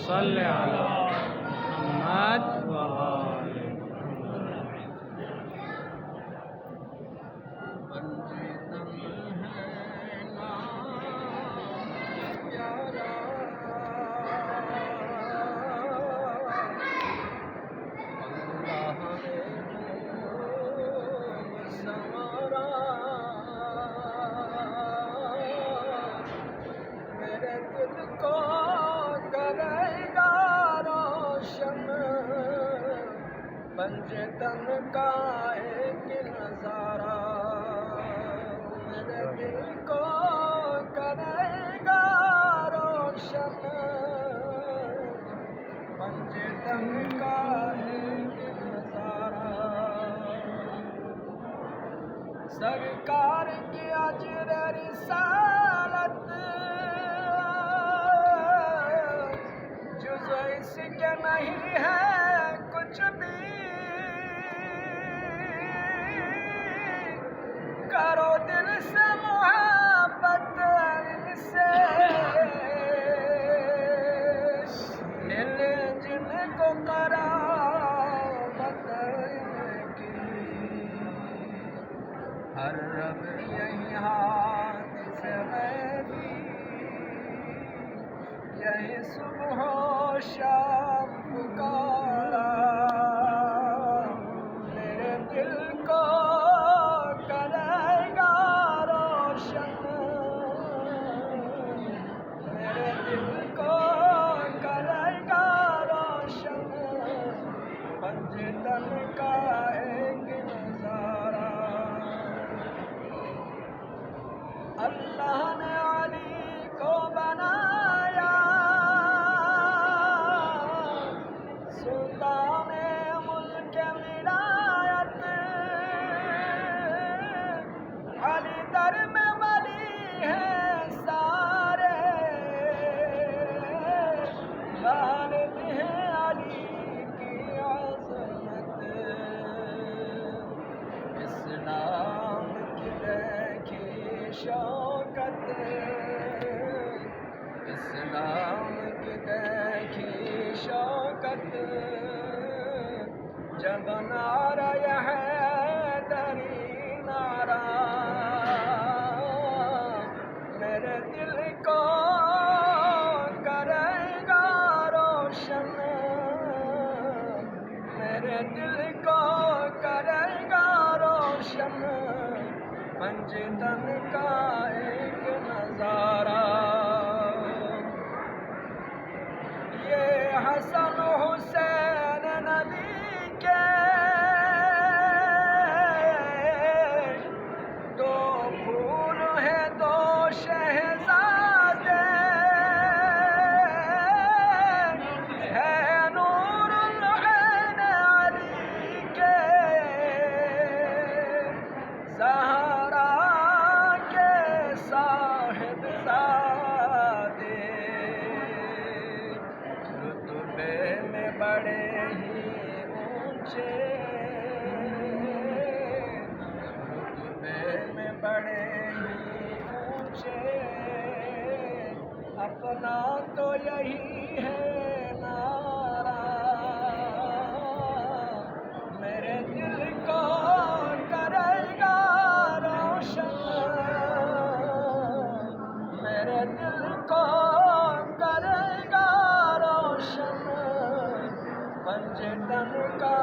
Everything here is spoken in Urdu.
صل علی محمد و آل پنجتن کا ایک نظارہ میرے دل کو کرے گا روشن پنجتن کا ایک نظارہ سرکار کی اجر رسالت جز اس کے نہیں ہے کچھ بھی کرو دل سے محبت ان سے دل جن کو قرابت ان کی ہر رب یہی ہاتھ سے غیبی یہی صبح و شام پکارا میرے دل کو کرے گا روشن میرے دل کو کرے گا روشن پنجتن کا ایک نظارہ اللہ نے علی کو بنایا سلطان ملک ولایت علی در میں ولی ہے سارے غالب ہے علی کی عظمت اسلام کی دیکھی شوکت اسلام کی دیکھی شوکت جب نعرہ حیدری نعرہ میرے دل کو کرے گا روشن میرے دل کو کرے گا روشن پنجتن کا ایک نظارہ یہ حسن حسین نبی کے دو پھول ہیں دو شہزادے ہے نور العین علی کے زہرا کے صاحب زادے رتبے میں بڑے ہی اونچے رتبے میں بڑے ہی اونچے اپنا تو یہی ہے نعرہ میرے دل کو کرے گا روشن میرے دل کو کرے گا روشن پنجتن کا